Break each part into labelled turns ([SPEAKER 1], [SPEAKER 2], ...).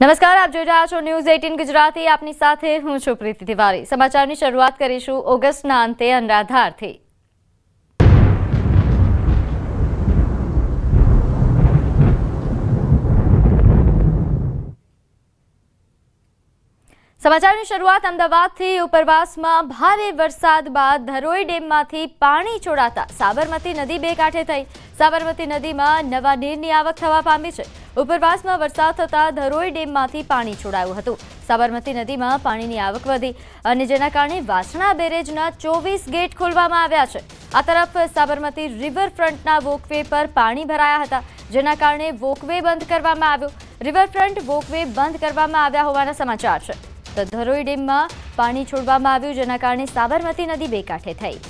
[SPEAKER 1] નમસ્કાર, આપ જોઈ રહ્યા છો ન્યૂઝ 18 ગુજરાતી। આપની સાથે હું છું પ્રીતિ તિવારી। સમાચારની શરૂઆત કરીશું ઓગસ્ટના અંતે અનરાધારથી। સમાચારની શરૂઆત અમદાવાદથી। ઉપરવાસમાં ભારે વરસાદ બાદ ધરોઈ ડેમમાંથી પાણી છોડાતા સાબરમતી નદી બે કાંઠે થઈ। સાબરમતી નદીમાં નવા નીરની આવક થવા પામી છે। ઉપરવાસમાં વરસાદ થતા ધરોઈ ડેમમાંથી પાણી છોડાયું હતું। સાબરમતી નદીમાં પાણીની આવક વધી અને જેના કારણે વાસણા બેરેજના 24 ગેટ ખોલવામાં આવ્યા છે। આ તરફ સાબરમતી રિવરફ્રન્ટના વોકવે પર પાણી ભરાયા હતા, જેના કારણે વોકવે બંધ કરવામાં આવ્યો। રિવરફ્રન્ટ વોકવે બંધ કરવામાં આવ્યા હોવાના સમાચાર છે। તો ધરોઈ ડેમમાં પાણી છોડવામાં આવ્યું, જેના કારણે સાબરમતી નદી બે કાંઠે થઈ।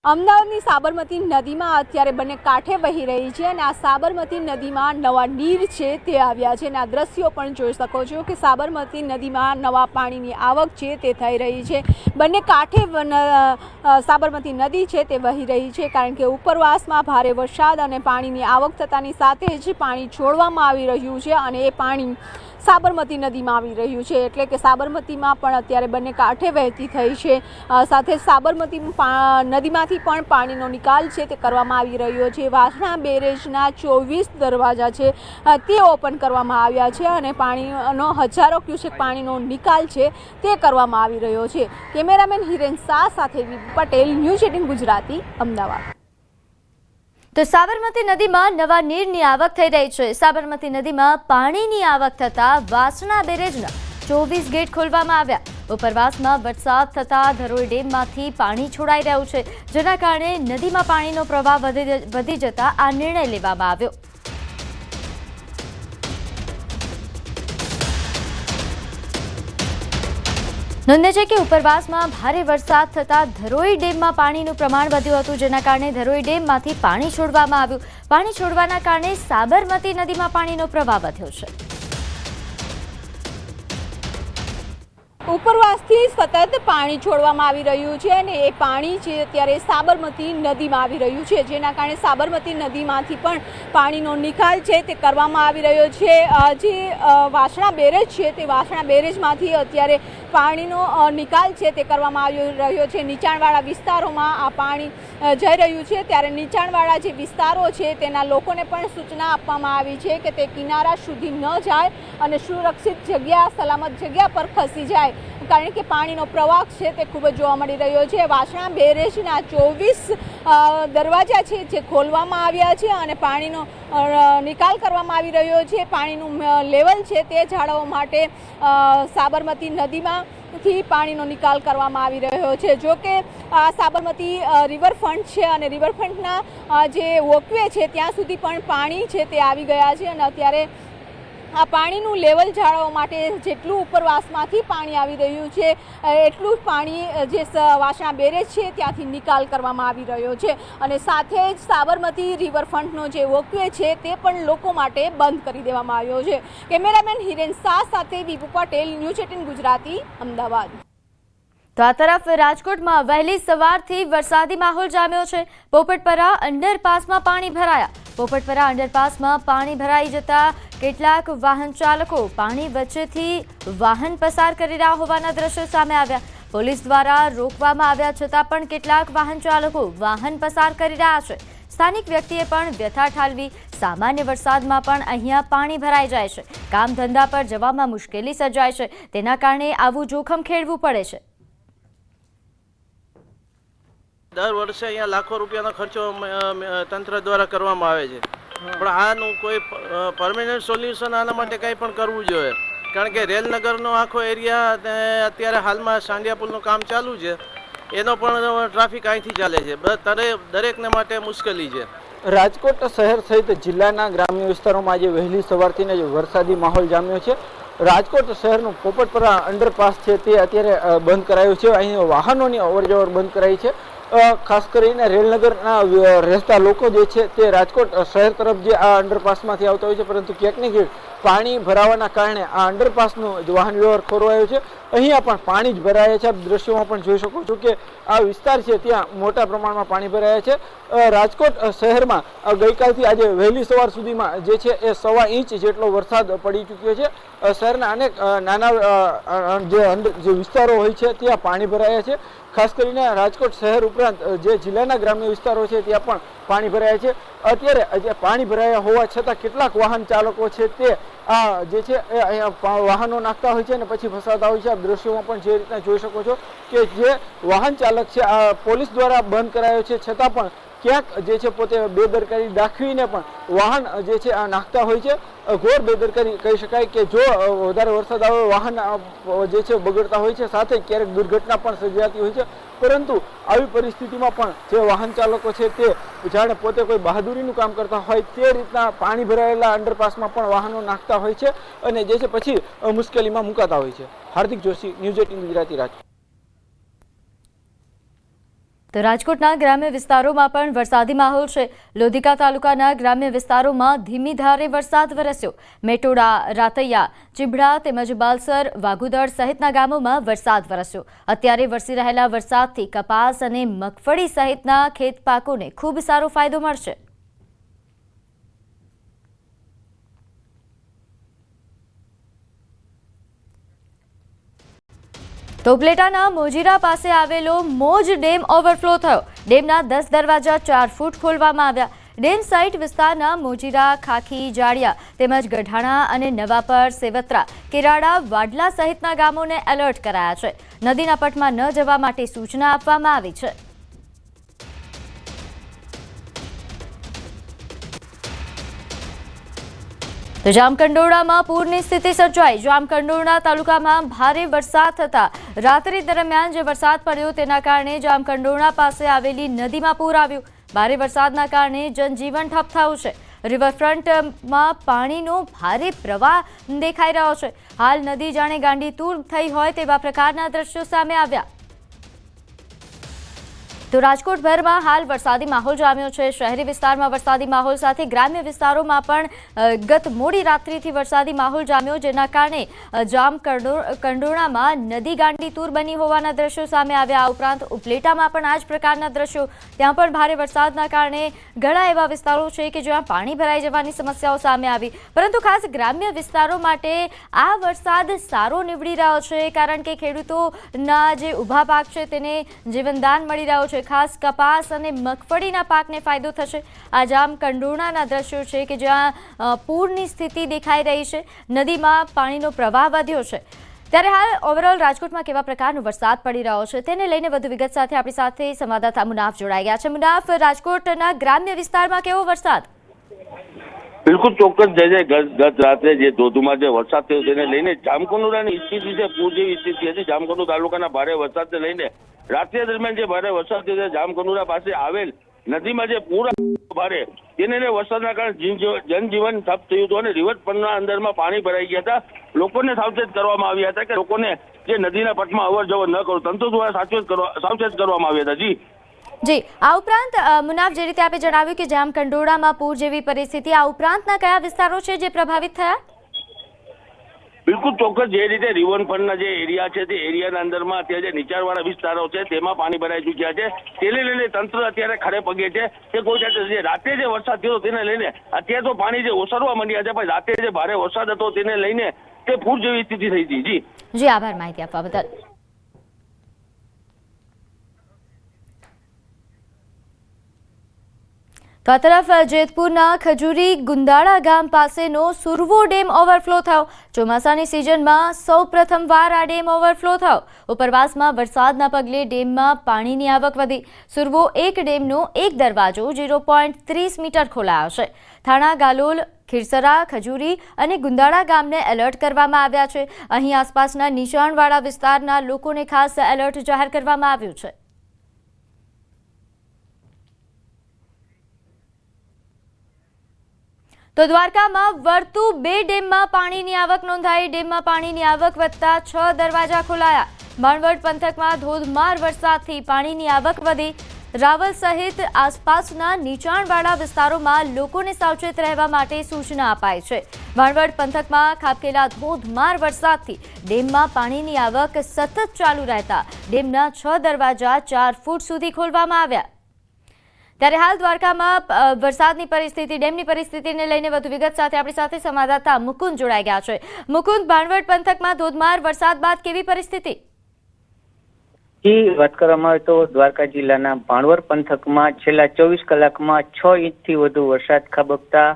[SPEAKER 2] અમદાવાદની સાબરમતી નદીમાં અત્યારે બંને કાંઠે વહી રહી છે અને આ સાબરમતી નદીમાં નવા નીર છે તે આવ્યા છે અને આ દ્રશ્યો પણ જોઈ શકો છો કે સાબરમતી નદીમાં નવા પાણીની આવક છે તે થઈ રહી છે। બંને કાંઠે સાબરમતી નદી છે તે વહી રહી છે, કારણ કે ઉપરવાસમાં ભારે વરસાદ અને પાણીની આવક થતાની સાથે જ પાણી છોડવામાં આવી રહ્યું છે અને એ પાણી સાબરમતી નદીમાં આવી રહ્યું છે, એટલે કે સાબરમતીમાં પણ અત્યારે બંને કાંઠે વહેતી થઈ છે। સાથે સાબરમતી નદીમાંથી પણ પાણીનો નિકાલ છે તે કરવામાં આવી રહ્યો છે। વાસણા બેરેજના 24 દરવાજા છે તે ઓપન કરવામાં આવ્યા છે અને પાણીનો હજારો ક્યુસેક પાણીનો નિકાલ છે તે કરવામાં આવી રહ્યો છે। કેમેરામેન હિરેન શાહ સાથે વિપુ પટેલ, ન્યૂઝ 18 ગુજરાતી, અમદાવાદ।
[SPEAKER 1] તો સાબરમતી નદીમાં નવા નીરની આવક થઈ રહી છે। સાબરમતી નદીમાં પાણીની આવક થતા વાસણા બેરેજના 24 ગેટ ખોલવામાં આવ્યા। ઉપરવાસમાં વરસાદ થતા ધરોઈ ડેમમાંથી પાણી છોડાઈ રહ્યું છે, જેના કારણે નદીમાં પાણીનો પ્રવાહ વધી જતા આ નિર્ણય લેવામાં આવ્યો। નોંધે છે કે ઉપરવાસમાં ભારે વરસાદ થતા ધરોઈ ડેમમાં પાણીનું પ્રમાણ વધ્યું હતું, જેના કારણે ધરોઈ ડેમમાંથી પાણી છોડવામાં આવ્યું। પાણી છોડવાના કારણે સાબરમતી નદીમાં પાણીનો પ્રવાહ વધ્યો છે।
[SPEAKER 2] ઉપરવાસથી સતત પાણી છોડવામાં આવી રહ્યું છે અને એ પાણી છે અત્યારે સાબરમતી નદીમાં આવી રહ્યું છે, જેના કારણે સાબરમતી નદીમાંથી પણ પાણીનો નિકાલ છે તે કરવામાં આવી રહ્યો છે। જે વાસણા બેરેજ છે તે વાસણા બેરેજમાંથી અત્યારે પાણીનો નિકાલ છે તે કરવામાં આવી રહ્યો છે। નીચાણવાળા વિસ્તારોમાં આ પાણી જઈ રહ્યું છે, ત્યારે નીચાણવાળા જે વિસ્તારો છે તેના લોકોને પણ સૂચના આપવામાં આવી છે કે તે કિનારા સુધી ન જાય અને સુરક્ષિત જગ્યા, સલામત જગ્યા પર ખસી જાય, કારણ કે પાણીનો પ્રવાહ છે તે ખૂબ જ જોવા મળી રહ્યો છે। વાસણા બેરેજના 24 દરવાજા છે જે ખોલવામાં આવ્યા છે અને પાણીનો નિકાલ કરવામાં આવી રહ્યો છે। પાણીનું લેવલ છે તે જાળવવા માટે સાબરમતી નદીમાંથી પાણીનો નિકાલ કરવામાં આવી રહ્યો છે। જો કે આ સાબરમતી રિવરફ્રન્ટ છે અને રિવરફ્રન્ટના જે વોકવે છે ત્યાં સુધી પણ પાણી છે તે આવી ગયા છે અને અત્યારે આ પાણીનું લેવલ જાળવવા માટે જેટલું ઉપરવાસમાંથી પાણી આવી રહ્યું છે એટલું જ પાણી જે વાસણા બેરેજ છે ત્યાંથી નિકાલ કરવામાં આવી રહ્યો છે અને સાથે જ સાબરમતી રિવરફ્રન્ટનો જે વોકવે છે તે પણ લોકો માટે બંધ કરી દેવામાં આવ્યો છે। કેમેરામેન હિરેન શાહ સાથે વિપુ પટેલ, ન્યૂઝ 18 ગુજરાતી, અમદાવાદ।
[SPEAKER 1] તો આ તરફ રાજકોટમાં વહેલી સવારથી વરસાદી માહોલ જામ્યો છે। પોપટપરા અંડરપાસમાં પાણી ભરાયા। પોપટપરા અંડરપાસમાં પાણી ભરાઈ જતા કેટલાક વાહન ચાલકો પાણી વચ્ચેથી વાહન પસાર કરી રહ્યા હોવાના દ્રશ્યો સામે આવ્યા। પોલીસ દ્વારા રોકવામાં આવ્યા છતાં પણ કેટલાક વાહન ચાલકો વાહન પસાર કરી રહ્યા છે। સ્થાનિક વ્યક્તિએ પણ વ્યથા ઠાલવી। સામાન્ય વરસાદમાં પણ અહીંયા પાણી ભરાઈ જાય છે, કામ ધંધા પર જવામાં મુશ્કેલી સર્જાય છે, તેના કારણે આવું જોખમ ખેડવું પડે છે।
[SPEAKER 3] દર વર્ષે અહીંયા લાખો રૂપિયાનો ખર્ચો તંત્ર દ્વારા કરવામાં આવે છે, પણ આનું કોઈ પરમેનન્ટ સોલ્યુશન આના માટે કંઈ પણ કરવું જોઈએ, કારણ કે રેલનગરનો આખો એરિયા અત્યારે હાલમાં સાંડિયા પુલનું કામ ચાલુ છે, એનો પણ ટ્રાફિક અહીંથી ચાલે છે, દરેકને માટે મુશ્કેલી છે।
[SPEAKER 4] રાજકોટ શહેર સહિત જિલ્લાના ગ્રામ્ય વિસ્તારોમાં આજે વહેલી સવારથી જ વરસાદી માહોલ જામ્યો છે। રાજકોટ શહેરનું પોપટપરા અંડરપાસ છે તે અત્યારે બંધ કરાયું છે। અહીં વાહનોની અવરજવર બંધ કરાઈ છે ખાસ કરીને રેલનગરના રહેતા લોકો જે છે તે રાજકોટ શહેર તરફ જે આ અંડરપાસમાંથી આવતા હોય છે, પરંતુ ક્યાંક ને ક્યાંક પાણી ભરાવાના કારણે આ અંડરપાસનો વાહન વ્યવહાર ખોરવાયો છે. અહીંયા પણ પાણી જ ભરાયા છે. આપ દ્રશ્યોમાં પણ જોઈ શકો છો કે આ વિસ્તાર છે ત્યાં મોટા પ્રમાણમાં પાણી ભરાયા છે. રાજકોટ શહેરમાં ગઈકાલથી આજે વહેલી સવાર સુધીમાં જે છે એ 1.25 ઇંચ જેટલો વરસાદ પડી ચૂક્યો છે. શહેરના અનેક નાના જે વિસ્તારો હોય છે ત્યાં પાણી ભરાયા છે. ખાસ કરીને રાજકોટ શહેર ઉપરાંત જે જિલ્લાના ગ્રામ્ય વિસ્તારો છે ત્યાં પણ પાણી ભરાયા છે. અત્યારે પાણી ભરાયા હોવા છતાં કેટલાક વાહન ચાલકો છે તે આ જે છે એ અહીંયા વાહનો નાખતા હોય છે અને પછી ફસાતા હોય છે. આપ દ્રશ્યોમાં પણ જે રીતના જોઈ શકો છો કે જે વાહન ચાલક છે આ પોલીસ દ્વારા બંધ કરાયો છે, છતાં પણ ક્યાંક જે છે પોતે બેદરકારી દાખવીને પણ વાહન જે છે આ નાખતા હોય છે. ઘોર બેદરકારી કહી શકાય કે જો વધારે વરસાદ આવે વાહન જે છે બગડતા હોય છે, સાથે ક્યારેક દુર્ઘટના પણ સર્જાતી હોય છે. પરંતુ આવી પરિસ્થિતિમાં પણ જે વાહન ચાલકો છે તે જાણે પોતે કોઈ બહાદુરીનું કામ કરતા હોય તે રીતના પાણી ભરાયેલા અંડરપાસમાં પણ વાહનો નાખતા હોય છે અને જે છે પછી મુશ્કેલીમાં મુકાતા હોય છે. હાર્દિક જોશી, ન્યૂઝ 18 ગુજરાતી, રાજકોટ.
[SPEAKER 1] તો રાજકોટના ગ્રામ્ય વિસ્તારોમાં પણ વરસાદી માહોલ છે. લોધિકા તાલુકાના ગ્રામ્ય વિસ્તારોમાં ધીમી ધારે વરસાદ વરસ્યો. મેટોડા, રાતૈયા, ચીબડા તેમજ બાલસર, વાઘુદળ સહિતના ગામોમાં વરસાદ વરસ્યો. અત્યારે વરસી રહેલા વરસાદથી કપાસ અને મગફળી સહિતના ખેત પાકોને ખૂબ સારો ફાયદો મળશે. તો ઉપલેટાના મોજીરા પાસે આવેલો મોજ ડેમ ઓવરફ્લો થયો. ડેમના 10 દરવાજા 4 ફૂટ ખોલવામાં આવ્યા. ડેમ સાઇટ વિસ્તારના મોજીરા, ખાખી, જાડિયા તેમજ ગઢાણા અને નવાપર, સેવત્રા, કેરાડા, વાડલા સહિતના ગામોને એલર્ટ કરાયા છે. નદીના પટમાં ન જવા માટે સૂચના આપવામાં આવી છે. તો જામકંડોરણામાં પૂરની સ્થિતિ સર્જાઈ. જામકંડોરણા તાલુકામાં ભારે વરસાદ થતા રાત્રિ દરમિયાન જે વરસાદ પડ્યો તેના કારણે જામકંડોરણા પાસે આવેલી નદીમાં પૂર આવ્યું. ભારે વરસાદના કારણે જનજીવન ઠપ થયું છે. રિવરફ્રન્ટમાં પાણીનો ભારે પ્રવાહ દેખાઈ રહ્યો છે. હાલ નદી જાણે ગાંડીતુર થઈ હોય તેવા પ્રકારના દ્રશ્યો સામે આવ્યા. તો રાજકોટભરમાં હાલ વરસાદી માહોલ જામ્યો છે. શહેરી વિસ્તારમાં વરસાદી માહોલ સાથે ગ્રામ્ય વિસ્તારોમાં પણ ગત મોડી રાત્રિથી વરસાદી માહોલ જામ્યો, જેના કારણે જામકંડોરણામાં નદી ગાંડીતુર બની હોવાના દ્રશ્યો સામે આવ્યા. આ ઉપરાંત ઉપલેટામાં પણ આ જ પ્રકારના દ્રશ્યો. ત્યાં પણ ભારે વરસાદના કારણે ઘણા એવા વિસ્તારો છે કે જ્યાં પાણી ભરાઈ જવાની સમસ્યાઓ સામે આવી. પરંતુ ખાસ ગ્રામ્ય વિસ્તારો માટે આ વરસાદ સારો નીવડી રહ્યો છે, કારણ કે ખેડૂતોના જે ઊભા પાક છે તેને જીવનદાન મળી રહ્યો છે. ખાસ કપાસ અને મગફળીના પાકને ફાયદો થશે. આ જામકંડોરણાના દ્રશ્યો છે કે જ્યાં પૂરની સ્થિતિ દેખાઈ રહી છે. નદીમાં પાણીનો પ્રવાહ વધ્યો છે. ત્યારે હાલ ઓવરઓલ રાજકોટમાં કેવા પ્રકારનો વરસાદ પડી રહ્યો છે તેને લઈને વધુ વિગત સાથે આપણી સાથે સંવાદદાતા મુનાફ જોડાઈ ગયા છે. મુનાફ, રાજકોટના ગ્રામ્ય વિસ્તારમાં કેવો વરસાદ?
[SPEAKER 5] બિલકુલ ચોક્કસ જય ગત રાત્રે જે ધોધમાર જે વરસાદ થયો તેને લઈને જામકંડોરણાની સ્થિતિ છે પૂર જેવી સ્થિતિ હતી. જામકંડોર તાલુકાના ભારે વરસાદને લઈને રાત્રિ દરમિયાન જે ભારે વરસાદ થયો છે જામકંડોરણા પાસે આવેલ નદીમાં જે પૂર ભારે તેને લઈને વરસાદના કારણે જનજીવન ઠપ થયું હતું અને રિવરફ્રન્ટના અંદરમાં પાણી ભરાઈ ગયા હતા. લોકોને સાવચેત કરવામાં આવ્યા હતા કે લોકોને જે નદીના પટમાં અવર જવર ન કરો. તંત્ર દ્વારા સાવચેત કરવામાં આવ્યા હતા.
[SPEAKER 1] જી, આ ઉપરાંત મુનાફ, જે રીતે આપે જણાવ્યું કે જામકંડોરણામાં પૂર જેવી પરિસ્થિતિ, આ ઉપરાંતના કયા વિસ્તારો છે જે પ્રભાવિત થયા?
[SPEAKER 5] બિલકુલ ચોક્કસ જે રીતે રિવરફ્રન્ટના જે એરિયા છે તે એરિયાના અંદરમાં અત્યારે જે નીચાણવાળા વિસ્તારો છે તેમાં પાણી ભરાઈ ચૂક્યા છે. તેને લઈને તંત્ર અત્યારે ખડે પગે છે કે કોઈ જે રાત્રે જે વરસાદ થયો તેને લઈને અત્યારે તો પાણી જે ઓસરવા માંડ્યા છે, પણ રાત્રે જે ભારે વરસાદ હતો તેને લઈને તે પૂર જેવી સ્થિતિ થઈ હતી.
[SPEAKER 1] જી, આભાર માહિતી આપવા બદલ. તો આ તરફ જેતપુરના ખજૂરી ગુંદાળા ગામ પાસેનો સુરવો ડેમ ઓવરફ્લો થયો. ચોમાસાની સિઝનમાં સૌ પ્રથમવાર આ ડેમ ઓવરફ્લો થયો. ઉપરવાસમાં વરસાદના પગલે ડેમમાં પાણીની આવક વધી. સુરવો એક ડેમનો એક દરવાજો 0.30 મીટર ખોલાયો છે. થાણા, ગાલોલ, ખીરસરા, ખજૂરી અને ગુંદાળા ગામને એલર્ટ કરવામાં આવ્યા છે. અહીં આસપાસના નીચાણવાળા વિસ્તારના લોકોને ખાસ એલર્ટ જાહેર કરવામાં આવ્યું છે. તો દ્વારકામાં વર્તુ 2 ડેમમાં પાણીની આવક નોંધાઈ. ડેમમાં પાણીની આવક વધતા 6 દરવાજા ખોલાયા. માણવડ પંથકમાં ધોધમાર વરસાદથી પાણીની આવક વધી. રાવલ સહિત આસપાસના નીચાણવાળા વિસ્તારોમાં લોકોને સાવચેત રહેવા માટે સૂચના અપાઈ છે. ભાણવડ પંથકમાં ખાબકેલા ધોધમાર વરસાદથી ડેમમાં પાણીની આવક સતત ચાલુ રહેતા ડેમના 6 દરવાજા 4 ફૂટ સુધી ખોલવામાં આવ્યા. ત્યારે હાલ દ્વારકામાં વરસાદની પરિસ્થિતિ, ડેમની પરિસ્થિતિને લઈને વધુ વિગત સાથે આપણી સાથે સંવાદદાતા મુકુંદ જોડાઈ ગયા છે. મુકુંદ, ભાણવડ પંથકમાં ધોધમાર વરસાદ બાદ કેવી પરિસ્થિતિ?
[SPEAKER 6] વાત કરવામાં આવે તો દ્વારકા જિલ્લાના ભાણવડ પંથકમાં છેલ્લા 24 કલાકમાં 6 ઇંચથી વધુ વરસાદ ખાબકતા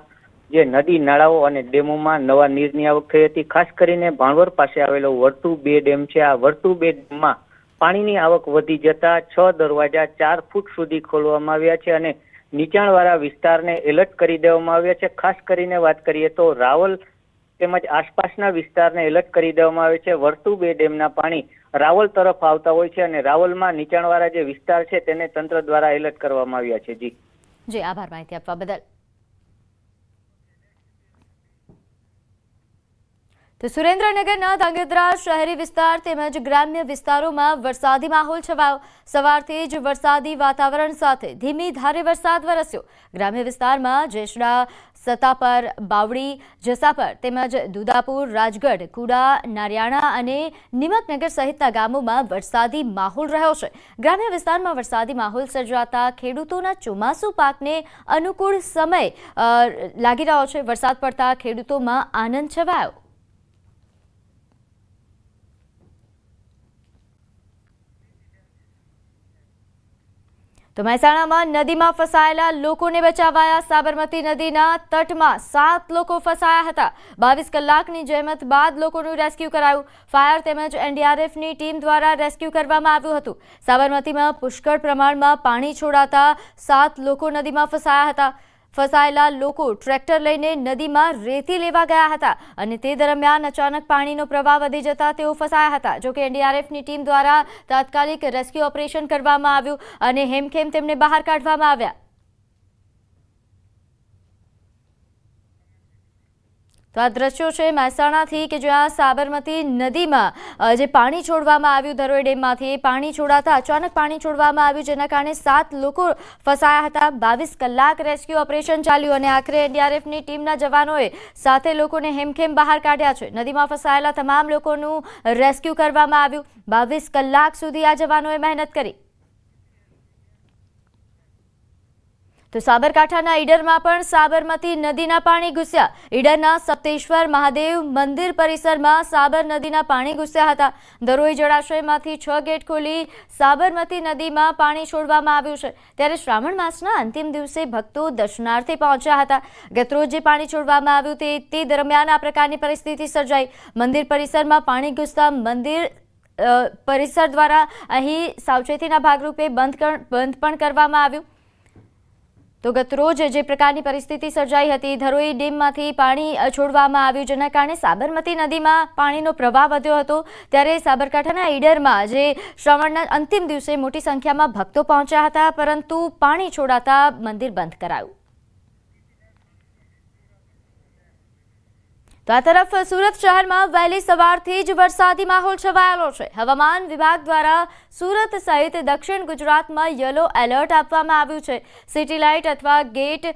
[SPEAKER 6] જે નદી નાળાઓ અને ડેમોમાં નવા નીરની આવક થઈ હતી. ખાસ કરીને ભાણવડ પાસે આવેલો વર્તુ 2 ડેમ છે. આ વર્તુ 2 ડેમમાં પાણીની આવક વધી જતા 6 દરવાજા 4 ફૂટ સુધી ખોલવામાં આવ્યા છે અને નીચાણવાળા વિસ્તારને એલર્ટ કરી દેવામાં આવ્યા છે. ખાસ કરીને વાત કરીએ તો રાવલ તેમજ આસપાસના વિસ્તારને એલર્ટ કરી દેવામાં આવે છે. વર્તુ 2 ડેમના પાણી રાવલ તરફ આવતા હોય છે અને રાવલમાં નીચાણવાળા જે વિસ્તાર છે તેને તંત્ર દ્વારા એલર્ટ કરવામાં આવ્યા છે.
[SPEAKER 1] જી આભાર માહિતી આપવા બદલ. તો સુરેન્દ્રનગરના ધાંગધ્રા શહેરી વિસ્તાર તેમજ ગ્રામ્ય વિસ્તારોમાં વરસાદી માહોલ છવાયો. સવારથી જ વરસાદી વાતાવરણ સાથે ધીમી ધારે વરસાદ વરસ્યો. ગ્રામ્ય વિસ્તારમાં જેસડા, સતાપર, બાવડી, જસાપર તેમજ દુદાપુર, રાજગઢ, કુડા, નારિયાણા અને નિમકનગર સહિતના ગામોમાં વરસાદી માહોલ રહ્યો છે. ગ્રામ્ય વિસ્તારમાં વરસાદી માહોલ સર્જાતા ખેડૂતોના ચોમાસુ પાકને અનુકૂળ સમય લાગી રહ્યો છે. વરસાદ પડતા ખેડૂતોમાં આનંદ છવાયો. તો મહેસાણામાં નદીમાં ફસાયેલા લોકોને બચાવાયા. સાબરમતી નદીના તટમાં 7 લોકો ફસાયા હતા. 22 કલાકની જહેમત બાદ લોકોનું રેસ્ક્યુ કરાયું. ફાયર તેમજ એનડીઆરએફની ટીમ દ્વારા રેસ્ક્યુ કરવામાં આવ્યું હતું. સાબરમતીમાં પુષ્કળ પ્રમાણમાં પાણી છોડાતા 7 લોકો નદીમાં ફસાયા હતા. ફસાયેલા લોકો ટ્રેક્ટર લઈને નદીમાં રેતી લેવા ગયા હતા અને તે દરમિયાન અચાનક પાણીનો પ્રવાહ વધી જતા તેઓ ફસાયા હતા. જોકે એનડીઆરએફની ટીમ દ્વારા તાત્કાલિક રેસ્ક્યુ ઓપરેશન કરવામાં આવ્યું અને હેમખેમ તેમને બહાર કાઢવામાં આવ્યા. તો આ દ્રશ્યો છે મહેસાણાથી કે જ્યાં સાબરમતી નદીમાં જે પાણી છોડવામાં આવ્યું ધરોઈ ડેમમાંથી, પાણી છોડાતા અચાનક પાણી છોડવામાં આવ્યું જેના કારણે 7 લોકો ફસાયા હતા. 22 કલાક રેસ્ક્યુ ઓપરેશન ચાલ્યું અને આખરે એનડીઆરએફની ટીમના જવાનોએ 7 લોકોને હેમખેમ બહાર કાઢ્યા છે. નદીમાં ફસાયેલા તમામ લોકોનું રેસ્ક્યુ કરવામાં આવ્યું. 22 કલાક સુધી આ જવાનોએ મહેનત કરી. તો સાબરકાંઠાના ઈડરમાં પણ સાબરમતી નદીના પાણી ઘૂસ્યા. ઈડરના સપ્તેશ્વર મહાદેવ મંદિર પરિસરમાં સાબર નદીના પાણી ઘૂસ્યા હતા. ધરોઈ જળાશયમાંથી 6 ગેટ ખોલી સાબરમતી નદીમાં પાણી છોડવામાં આવ્યું છે. ત્યારે શ્રાવણ માસના અંતિમ દિવસે ભક્તો દર્શનાર્થે પહોંચ્યા હતા. ગતરોજ જે પાણી છોડવામાં આવ્યું તે દરમિયાન આ પ્રકારની પરિસ્થિતિ સર્જાઈ. મંદિર પરિસરમાં પાણી ઘૂસતા મંદિર પરિસર દ્વારા અહીં સાવચેતીના ભાગરૂપે બંધ પણ કરવામાં આવ્યું. તો ગતરોજ જે પ્રકારની પરિસ્થિતિ સર્જાઈ હતી, ધરોઈ ડેમમાંથી પાણી છોડવામાં આવ્યું જેના કારણે સાબરમતી નદીમાં પાણીનો પ્રવાહ વધ્યો હતો. ત્યારે સાબરકાંઠાના ઈડરમાં જે શ્રાવણના અંતિમ દિવસે મોટી સંખ્યામાં ભક્તો પહોંચ્યા હતા પરંતુ પાણી છોડાતા મંદિર બંધ કરાયું. તો આ તરફ સુરત શહેરમાં વહેલી સવારથી જ વરસાદી માહોલ છવાયેલો છે. હવામાન વિભાગ દ્વારા સુરત સહિત દક્ષિણ ગુજરાતમાં યલો એલર્ટ આપવામાં આવ્યું છે. સિટી લાઇટ અથવા ગેટ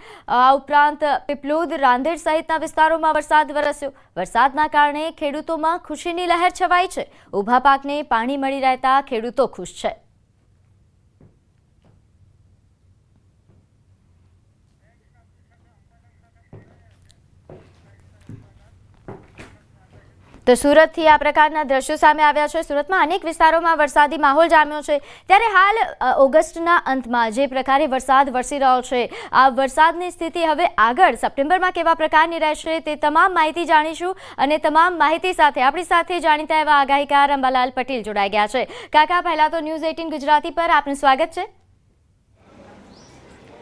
[SPEAKER 1] ઉપરાંત પીપલોદ, રાંદેર સહિતના વિસ્તારોમાં વરસાદ વરસ્યો. વરસાદના કારણે ખેડૂતોમાં ખુશીની લહેર છવાઈ છે. ઊભા પાકને પાણી મળી રહેતા ખેડૂતો ખુશ છે. તો સુરતથી આ પ્રકારના દ્રશ્યો સામે આવ્યા છે. સુરતમાં અનેક વિસ્તારોમાં વરસાદી માહોલ જામ્યો છે. ત્યારે હાલ ઓગસ્ટના અંતમાં જે પ્રકારે વરસાદ વરસી રહ્યો છે, આ વરસાદની સ્થિતિ હવે આગળ સપ્ટેમ્બરમાં કેવા પ્રકારની રહેશે તે તમામ માહિતી જાણીશું અને તમામ માહિતી સાથે આપણી સાથે જાણીતા એવા આગાહીકાર અંબાલાલ પટેલ જોડાઈ ગયા છે. કાકા, પહેલા તો ન્યૂઝ 18 ગુજરાતી પર આપનું સ્વાગત છે.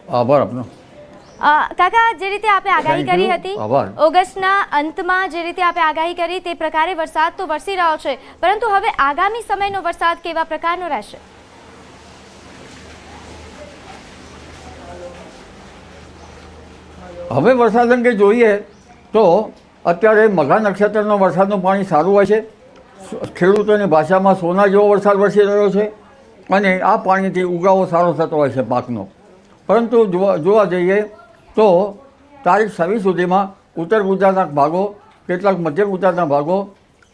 [SPEAKER 7] આભાર આપનો.
[SPEAKER 1] કાકા, જે રીતે આપણે આગાહી કરી હતી ઓગસ્ટના અંતમાં, જે રીતે આપણે આગાહી કરી તે પ્રકારે વરસાદ તો વરસી રહ્યો છે, પરંતુ હવે આગામી સમયનો વરસાદ કેવા પ્રકારનો રહેશે?
[SPEAKER 7] હવે વરસાદ અંગે જોઈએ તો અત્યારે મઘા નક્ષત્રનો વરસાદનું પાણી સારું હોય છે. ખેડૂતોની ભાષામાં સોના જેવો વરસાદ વરસી રહ્યો છે. અને આ પાણીથી ઉગાવો સારો થતો હોય છે પાકનો. પરંતુ જોવા જઈએ તો તારીખ 26 સુધીમાં ઉત્તર ગુજરાતના ભાગો, કેટલાક મધ્ય ગુજરાતના ભાગો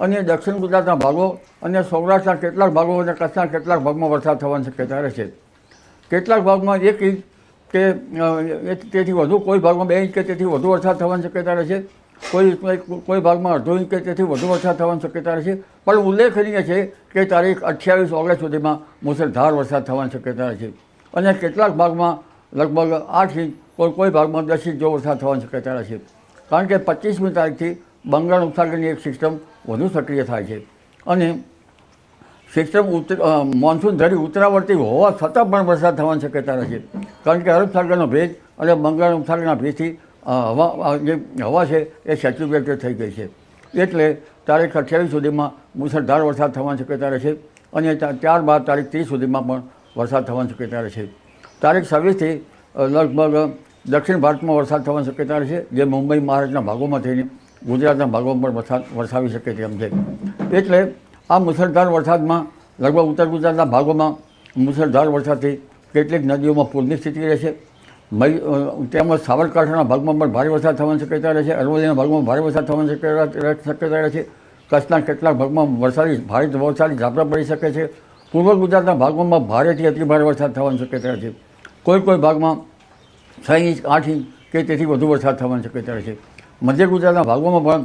[SPEAKER 7] અને દક્ષિણ ગુજરાતના ભાગો અને સૌરાષ્ટ્રના કેટલાક ભાગો અને કચ્છના કેટલાક ભાગમાં વરસાદ થવાની શક્યતા રહેશે. કેટલાક ભાગમાં 1 ઇંચ કે તેથી વધુ, કોઈ ભાગમાં 2 ઇંચ કે તેથી વધુ વરસાદ થવાની શક્યતા રહેશે. કોઈ ભાગમાં અડધો ઇંચ કે તેથી વધુ વરસાદ થવાની શક્યતા રહેશે. પણ ઉલ્લેખનીય છે કે તારીખ 28 ઓગસ્ટ સુધીમાં મુસળધાર વરસાદ થવાની શક્યતા રહેશે અને કેટલાક ભાગમાં લગભગ 8 ઇંચ, કોઈ ભાગમાં 10 ઇંચ જેવો વરસાદ થવાની શક્યતા રહેશે. કારણ કે 25મી તારીખથી બંગાળ ઉપસાગરની એક સિસ્ટમ વધુ સક્રિય થાય છે અને સિસ્ટમ મોન્સૂન ધરી ઉત્તરાવર્તી હોવા છતાં પણ વરસાદ થવાની શક્યતા રહેશે. કારણ કે અરબ સાગરનો ભેજ અને બંગાળ ઉપસાગરના ભેજથી જે હવા છે એ સેચ્યુરેટેડ થઈ ગઈ છે. એટલે તારીખ 28 સુધીમાં મુસળધાર વરસાદ થવાની શક્યતા રહેશે અને ત્યારબાદ તારીખ 30 સુધીમાં પણ વરસાદ થવાની શક્યતા રહેશે. તારીખ 26થી લગભગ દક્ષિણ ભારતમાં વરસાદ થવાની શક્યતા રહેશે, જે મુંબઈ મહારાષ્ટ્રના ભાગોમાં થઈને ગુજરાતના ભાગોમાં પણ વરસાવી શકે તેમ છે. એટલે આ મુસળધાર વરસાદમાં લગભગ ઉત્તર ગુજરાતના ભાગોમાં મુસળધાર વરસાદથી કેટલીક નદીઓમાં પૂરની સ્થિતિ રહેશે. તેમજ સાબરકાંઠાના ભાગમાં પણ ભારે વરસાદ થવાની શક્યતા રહેશે. અરવલ્લીના ભાગમાં ભારે વરસાદ થવાની શક્યતા રહેશે. કચ્છના કેટલાક ભાગમાં ભારે વરસાદી ઝાપટા પડી શકે છે. પૂર્વ ગુજરાતના ભાગોમાં ભારેથી અતિભારે વરસાદ થવાની શક્યતા રહેશે. કોઈ ભાગમાં 6 ઇંચ 8 ઇંચ કે તેથી વધુ વરસાદ થવાની શક્યતા રહેશે. મધ્ય ગુજરાતના ભાગોમાં પણ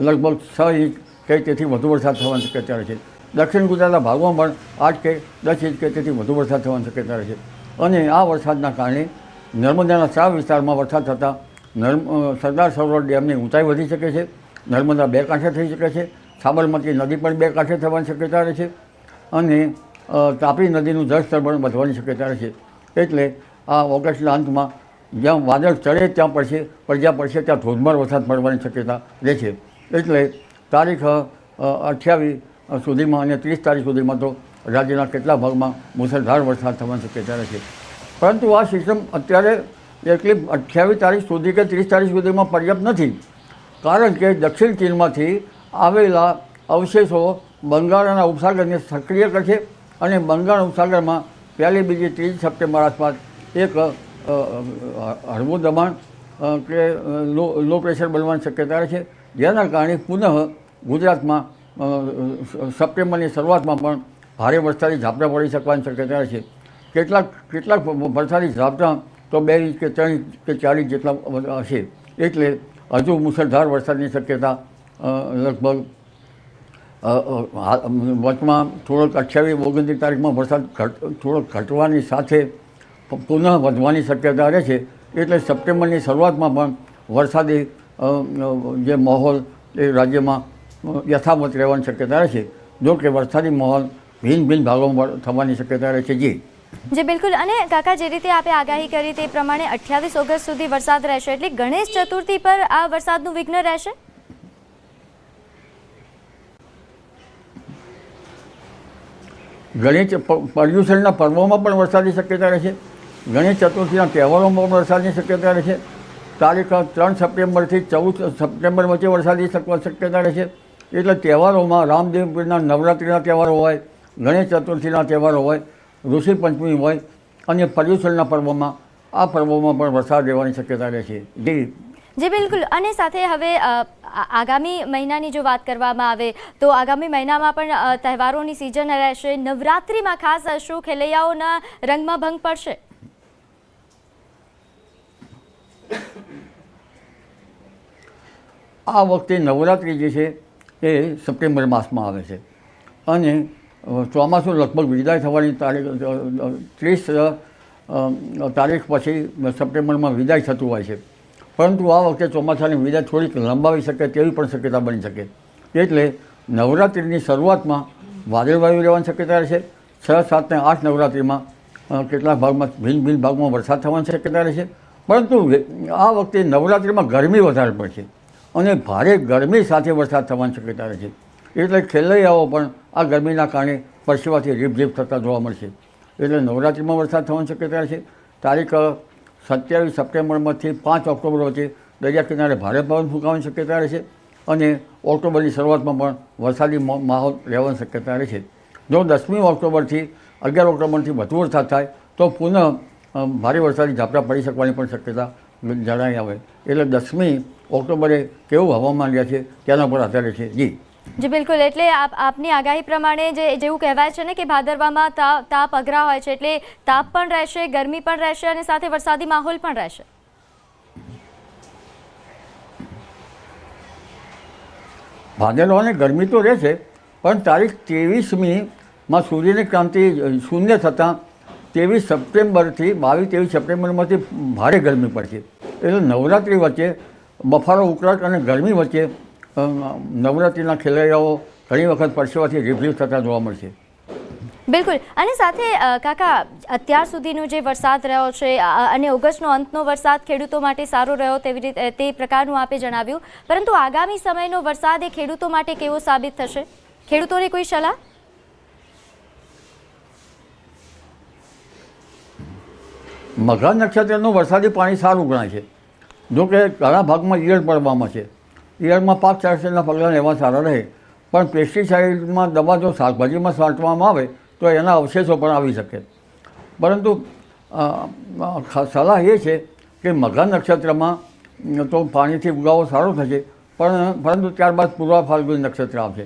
[SPEAKER 7] લગભગ 6 ઇંચ કે તેથી વધુ વરસાદ થવાની શક્યતા રહેશે. દક્ષિણ ગુજરાતના ભાગોમાં પણ 8 કે 10 ઇંચ કે તેથી વધુ વરસાદ થવાની શક્યતા રહેશે. અને આ વરસાદના કારણે નર્મદાના 4 વિસ્તારમાં વરસાદ થતાં સરદાર સરોવર ડેમની ઊંચાઈ વધી શકે છે. નર્મદા 2 કાંઠે થઈ શકે છે. સાબરમતી નદી પણ 2 કાંઠે થવાની શક્યતા રહેશે અને તાપી નદીનું જળસ્તર પણ વધવાની શક્યતા રહેશે. એટલે આ ઓગસ્ટના અંતમાં જ્યાં વાદળ ચડે ત્યાં પડશે, પણ જ્યાં પડશે ત્યાં ધોધમાર વરસાદ પડવાની શક્યતા રહેશે. એટલે તારીખ 28 સુધીમાં અને 30 તારીખ સુધીમાં તો રાજ્યના કેટલા ભાગમાં મુસળધાર વરસાદ થવાની શક્યતા રહેશે. પરંતુ આ સિસ્ટમ અત્યારે એટલી 28 તારીખ સુધી કે 30 તારીખ સુધીમાં પર્યાપ્ત નથી. કારણ કે દક્ષિણ ચીનમાંથી આવેલા અવશેષો બંગાળના ઉપસાગરને સક્રિય કરશે અને બંગાળ ઉપસાગરમાં 1લી, 2જી, 3જી સપ્ટેમ્બર આસપાસ એક હળવું દબાણ કે લો પ્રેશર બનવાની શક્યતા છે, જેના કારણે પુનઃ ગુજરાતમાં સપ્ટેમ્બરની શરૂઆતમાં પણ ભારે વરસાદી ઝાપટા પડી શકવાની શક્યતા છે. કેટલાક વરસાદી ઝાપટા તો 2 ઇંચ કે 3 ઇંચ કે 4 ઇંચ જેટલા હશે. એટલે હજુ મુસળધાર વરસાદની શક્યતા લગભગ વચમાં થોડોક 28, 29 તારીખમાં વરસાદ થોડોક ઘટવાની સાથે પુનઃ વધવાની શક્યતા રહે છે. એટલે સપ્ટેમ્બરની શરૂઆતમાં પણ વરસાદી જે માહોલ એ રાજ્યમાં યથાવત રહેવાની શક્યતા રહે છે. જો કે વરસાદી માહોલ ભિન્ન ભાગોમાં થવાની શક્યતા રહે છે.
[SPEAKER 1] જી બિલકુલ. અને કાકા, જે રીતે આપે આગાહી કરી તે પ્રમાણે 28 ઓગસ્ટ સુધી વરસાદ રહેશે, એટલે ગણેશ ચતુર્થી પર આ વરસાદનું વિઘ્ન રહેશે.
[SPEAKER 7] ગણેશ પર્યુષણના પર્વોમાં પણ વરસાદની શક્યતા રહેશે. ગણેશ ચતુર્થીના તહેવારોમાં પણ વરસાદની શક્યતા રહેશે. તારીખ 3 સપ્ટેમ્બરથી 14 સપ્ટેમ્બર વચ્ચે વરસાદની શક્યતા રહેશે. એટલે તહેવારોમાં રામદેવપીરના નવરાત્રિના તહેવારો હોય, ગણેશ ચતુર્થીના તહેવારો હોય, ઋષિ પંચમી હોય અને પર્યુષણના પર્વોમાં આ પર્વોમાં પણ વરસાદ રહેવાની શક્યતા રહેશે.
[SPEAKER 1] જી બિલકુલ. અને સાથે હવે આગામી મહિનાની જો વાત કરવામાં આવે તો આગામી મહિનામાં પણ તહેવારોની સિઝન રહેશે. નવરાત્રિમાં ખાસ શું ખેલૈયાઓના રંગમાં ભંગ પડશે?
[SPEAKER 7] આ વખતે નવરાત્રિ જે છે એ સપ્ટેમ્બર માસમાં આવે છે અને ચોમાસું લગભગ વિદાય થવાની તારીખ 30 તારીખ પછી સપ્ટેમ્બરમાં વિદાય થતું હોય છે. પરંતુ આ વખતે ચોમાસાની વિદાય થોડીક લંબાવી શકે તેવી પણ શક્યતા બની શકે. એટલે નવરાત્રિની શરૂઆતમાં વાદળવાયુ રહેવાની શક્યતા રહેશે. 6, 7 અને 8 નવરાત્રિમાં કેટલાક ભાગમાં ભિન્ન ભાગમાં વરસાદ થવાની શક્યતા રહેશે. પરંતુ આ વખતે નવરાત્રિમાં ગરમી વધારે પડશે અને ભારે ગરમી સાથે વરસાદ થવાની શક્યતા રહેશે. એટલે ખેલૈયાઓ પણ આ ગરમીના કારણે પરસેવાથી રીપઝીપ થતા જોવા મળશે. એટલે નવરાત્રિમાં વરસાદ થવાની શક્યતા રહેશે. તારીખ 27 સપ્ટેમ્બરમાંથી 5 ઓક્ટોબર વચ્ચે દરિયા કિનારે ભારે પવન ફૂંકાવાની શક્યતા રહેશે અને ઓક્ટોબરની શરૂઆતમાં પણ વરસાદી માહોલ રહેવાની શક્યતા રહેશે. જો 10મી ઓક્ટોબરથી 11 ઓક્ટોબરથી વધુ વરસાદ થાય તો પુનઃ ભારે વરસાદી ઝાપટા પડી શકવાની પણ શક્યતા જણાઈ આવે. એટલે 10મી ઓક્ટોબરે કેવું હવામાન રહે છે તેના પર આધારે છે. જી
[SPEAKER 1] બિલકુલ. એટલે આપની આગાહી પ્રમાણે જેવું કહેવાય છે ને કે ભાદરવામાં તાપ અઘરા હોય છે, એટલે તાપ પણ રહેશે, ગરમી પણ રહેશે અને સાથે વરસાદી માહોલ પણ રહેશે.
[SPEAKER 7] ભાદરવાની ગરમી તો રહેશે, પણ તારીખ 23મીમાં સૂર્યની ક્રાંતિ શૂન્ય થતાં 23 સપ્ટેમ્બરથી 22-23 સપ્ટેમ્બરમાંથી ભારે ગરમી પડશે. એટલે નવરાત્રિ વચ્ચે બફારો ઉકળાટ અને ગરમી વચ્ચે નવરાત્રિના ખેલૈયાઓ ઘણી વખત પરસેવાથી રીભરીભ થતા જોવા મળશે.
[SPEAKER 1] બિલકુલ. અને સાથે કાકા, અત્યાર સુધીનો જે વરસાદ રહ્યો છે અને ઓગસ્ટનો અંતનો વરસાદ ખેડૂતો માટે સારો રહ્યો તેવી રીતે તે પ્રકારનું આપે જણાવ્યું, પરંતુ આગામી સમયનો વરસાદ એ ખેડૂતો માટે કેવો સાબિત થશે? ખેડૂતોને કોઈ સલાહ?
[SPEAKER 7] મઘા નક્ષત્રનું વરસાદી પાણી સારું ગણાય છે. જોકે ઘણા ભાગમાં ઈયળ પડવામાં છે. ઈયળમાં પાક સંરક્ષણના પગલાં લેવા સારા રહે, પણ પેસ્ટિસાઇડમાં દવા જો શાકભાજીમાં છાંટવામાં આવે તો એના અવશેષો પણ આવી શકે. પરંતુ સલાહ એ છે કે મઘા નક્ષત્રમાં તો પાણીથી ઉગાવો સારો થશે, પરંતુ ત્યારબાદ પૂર્વ ફાલ્ગુની નક્ષત્ર આવશે.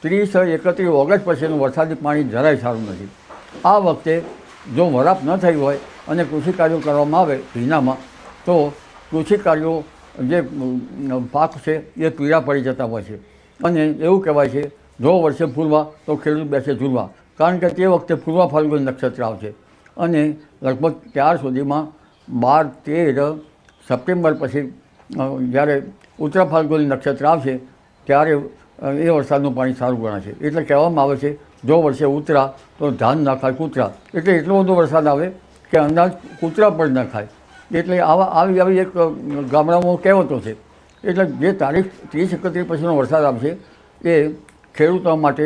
[SPEAKER 7] 30-31 ઓગસ્ટ પછીનું વરસાદી પાણી જરાય સારું નથી. આ વખતે જો વરાપ ન થઈ હોય અને કૃષિ કાર્યો કરવામાં આવે ભીનામાં, તો કૃષિ કાર્યો જે પાક છે એ પીળા પડી જતા હોય છે. અને એવું કહેવાય છે જો વર્ષે ફૂલવા તો ખેડૂત બેસે ઝૂલવા, કારણ કે તે વખતે પૂર્વ ફાલ્ગુની નક્ષત્ર આવશે અને લગભગ ત્યાર સુધીમાં 12-13 સપ્ટેમ્બર પછી જ્યારે ઉત્તર ફાલ્ગુની નક્ષત્ર આવશે ત્યારે એ વરસાદનું પાણી સારું ગણાશે. એટલે કહેવામાં આવે છે જો વર્ષે ઉતરા તો ધાન ના ખાય કૂતરા. એટલે એટલો બધો વરસાદ આવે કે અંદાજ કૂતરા પણ ન ખાય. એટલે આવી એક ગામડામાં કહેવતો છે. એટલે જે તારીખ 30-31 પછીનો વરસાદ આવશે એ ખેડૂતો માટે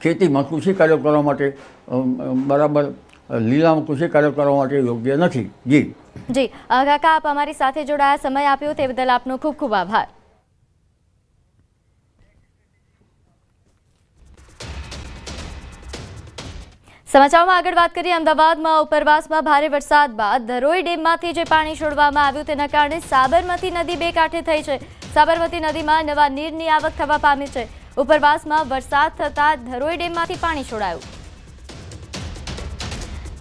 [SPEAKER 7] ખેતીમાં કૃષિ કાર્યો કરવા માટે બરાબર લીલામાં કૃષિ કાર્યો કરવા માટે યોગ્ય નથી. જી
[SPEAKER 1] કાકા, આપ અમારી સાથે જોડાયા, સમય આપ્યો તે બદલ આપનો ખૂબ ખૂબ આભાર. સમાચારમાં આગળ વાત કરીએ. અમદાવાદમાં ઉપરવાસમાં ભારે વરસાદ બાદ ધરોઈ ડેમમાંથી જે પાણી છોડવામાં આવ્યું તેના કારણે સાબરમતી નદી બે કાંઠે થઈ છે. સાબરમતી નદીમાં નવા નીરની આવક થવા પામી છે. ઉપરવાસમાં વરસાદ થતાં ધરોઈ ડેમમાંથી પાણી છોડાયું.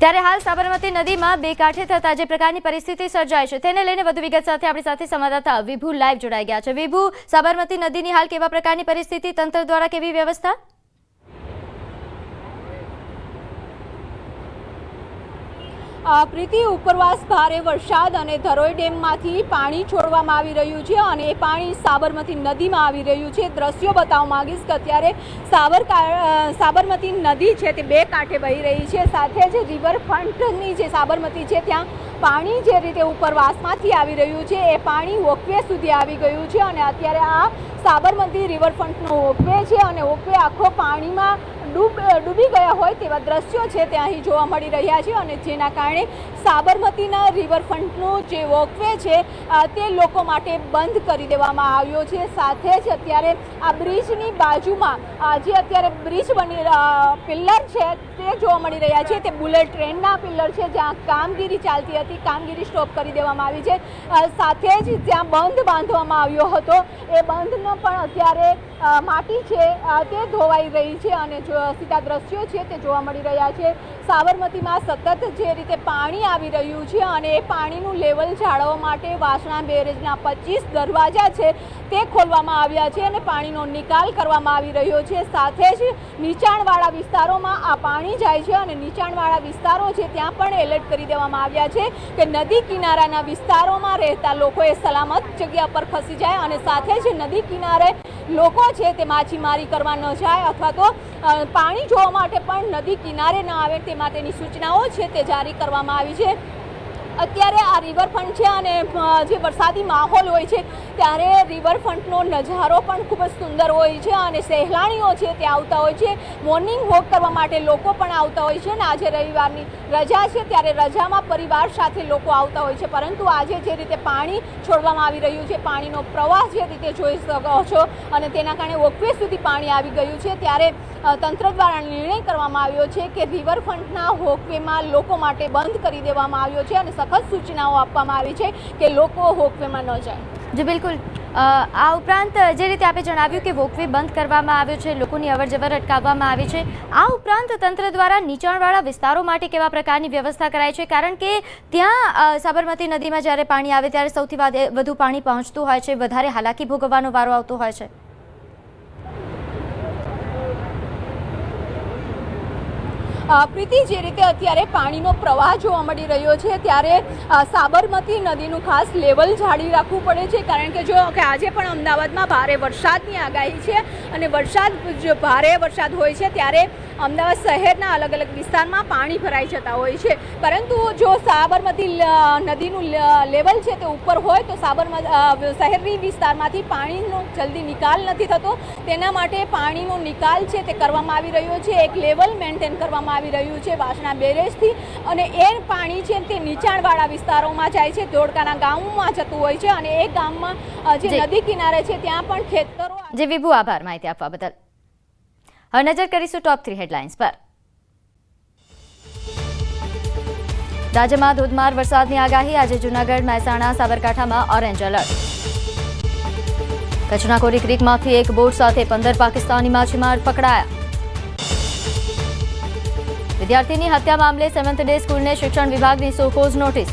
[SPEAKER 1] ત્યારે હાલ સાબરમતી નદીમાં બે કાંઠે થતા જે પ્રકારની પરિસ્થિતિ સર્જાય છે તેને લઈને વધુ વિગત સાથે આપણી સાથે સંવાદદાતા વિભુ લાઈવ જોડાઈ ગયા છે. વિભુ, સાબરમતી નદીની હાલ કેવા પ્રકારની પરિસ્થિતિ, તંત્ર દ્વારા કેવી વ્યવસ્થા?
[SPEAKER 2] પ્રીતિ, ઉપરવાસ ભારે વરસાદ અને ધરોઈ ડેમમાંથી પાણી છોડવામાં આવી રહ્યું છે અને એ પાણી સાબરમતી નદીમાં આવી રહ્યું છે. દ્રશ્યો બતાવવા માંગીશ કે અત્યારે સાબરમતી નદી છે તે બે કાંઠે વહી રહી છે. સાથે જ રિવરફ્રન્ટની જે સાબરમતી છે ત્યાં પાણી જે રીતે ઉપરવાસમાંથી આવી રહ્યું છે એ પાણી વોકવે સુધી આવી ગયું છે અને અત્યારે આ સાબરમતી રિવરફ્રન્ટનો વોકવે છે અને વોકવે આખો પાણીમાં ડૂબી ગયા હોય તેવા દ્રશ્યો છે તે અહીં જોવા મળી રહ્યા છે અને જેના કારણે સાબરમતીના રિવરફ્રન્ટનો જે વોકવે છે તે લોકો માટે બંધ કરી દેવામાં આવ્યો છે. સાથે જ અત્યારે આ બ્રિજની બાજુમાં જે અત્યારે બ્રિજ પિલ્લર છે તે જોવા મળી રહ્યા છે તે બુલેટ ટ્રેનના પિલ્લર છે જ્યાં કામગીરી ચાલતી હતી. કામગીરી સ્ટોપ કરી દેવામાં આવી છે. સાથે જ જ્યાં બંધ બાંધવામાં આવ્યો હતો એ બંધનો પણ અત્યારે માટી છે તે ધોવાઈ રહી છે અને સીધા દ્રશ્યો છે તે જોવા મળી રહ્યા છે. સાબરમતીમાં સતત જે રીતે પાણી આવી રહ્યું છે અને એ પાણીનું લેવલ જાળવવા માટે વાસણા બેરેજના 25 દરવાજા છે તે ખોલવામાં આવ્યા છે અને પાણીનો નિકાલ કરવામાં આવી રહ્યો છે. સાથે જ નીચાણવાળા વિસ્તારોમાં આ પાણી જાય છે અને નીચાણવાળા વિસ્તારો છે ત્યાં પણ એલર્ટ કરી દેવામાં આવ્યા છે કે નદી કિનારાના વિસ્તારોમાં રહેતા લોકોએ સલામત જગ્યા પર ખસી જાય અને સાથે જ નદી કિનારે લોકો છે તે માછીમારી કરવા ન જાય અથવા તો પાણી જોવા માટે પણ નદી કિનારે ન આવે તે માટેની સૂચનાઓ છે તે જારી કરવામાં આવી છે. અત્યારે આ રિવરફ્રન્ટ છે અને જે વરસાદી માહોલ હોય છે ત્યારે રિવરફ્રન્ટનો નજારો પણ ખૂબ જ સુંદર હોય છે અને સહેલાણીઓ છે તે આવતા હોય છે. મોર્નિંગ વોક કરવા માટે લોકો પણ આવતા હોય છે અને આજે રવિવારની રજા છે ત્યારે રજામાં પરિવાર સાથે લોકો આવતા હોય છે. પરંતુ આજે જે રીતે પાણી છોડવામાં આવી રહ્યું છે, પાણીનો પ્રવાહ જે રીતે જોઈ શકો છો અને તેના કારણે વોકવે સુધી પાણી આવી ગયું છે, ત્યારે તંત્ર દ્વારા નિર્ણય કરવામાં આવ્યો છે કે રિવરફ્રન્ટના વોકવેમાં લોકો માટે બંધ કરી દેવામાં આવ્યો છે અને સખત સૂચનાઓ આપવામાં આવી છે કે લોકો વોકવેમાં ન જાય.
[SPEAKER 1] જી બિલકુલ. આ ઉપરાંત જે રીતે આપે જણાવ્યું કે વોકવે બંધ કરવામાં આવ્યો છે, લોકોની અવરજવર અટકાવવામાં આવી છે. આ ઉપરાંત તંત્ર દ્વારા નીચાણવાળા વિસ્તારો માટે કેવા પ્રકારની વ્યવસ્થા કરાઈ છે? કારણ કે ત્યાં સાબરમતી નદીમાં જ્યારે પાણી આવે ત્યારે સૌથી વધુ પાણી પહોંચતું હોય છે, વધારે હાલાકી ભોગવવાનો વારો આવતો હોય છે.
[SPEAKER 2] પ્રીતિ, જે રીતે અત્યારે પાણીનો પ્રવાહ જોવા મળી રહ્યો છે ત્યારે સાબરમતી નદીનું ખાસ લેવલ જાળવી રાખવું પડે છે. કારણ કે જો કે આજે પણ અમદાવાદમાં ભારે વરસાદની આગાહી છે અને ભારે વરસાદ હોય છે ત્યારે અમદાવાદ શહેરના અલગ અલગ વિસ્તારમાં પાણી ભરાઈ જતા હોય છે. પરંતુ જો સાબરમતી નદીનું લેવલ છે તે ઉપર હોય તો શહેરની વિસ્તારમાંથી પાણીનો જલ્દી નિકાલ નથી થતો. તેના માટે પાણીનો નિકાલ છે તે કરવામાં આવી રહ્યો છે. એક લેવલ મેન્ટેન કરવામાં આવી રહ્યું છે વાસણા બેરેજથી અને એ પાણી છે તે નીચાણવાળા વિસ્તારોમાં જાય છે, ધોળકાના ગામમાં જતું હોય છે અને એ ગામમાં જે નદી કિનારે છે ત્યાં પણ ખેતરો.
[SPEAKER 1] જે વિભુ, આભાર માહિતી આપવા બદલ. હવે નજર કરીશું ટોપ 3 હેડલાઇન્સ પર. રાજ્યમાં ધોધમાર વરસાદની આગાહી. આજે જૂનાગઢ, મહેસાણા, સાબરકાંઠામાં ઓરેન્જ એલર્ટ. કચ્છના કોરી ક્રીકમાંથી એક બોટ સાથે 15 પાકિસ્તાની માછીમાર પકડાયા. વિદ્યાર્થીની હત્યા મામલે 7th ડે સ્કૂલને શિક્ષણ વિભાગની સોકોઝ નોટિસ.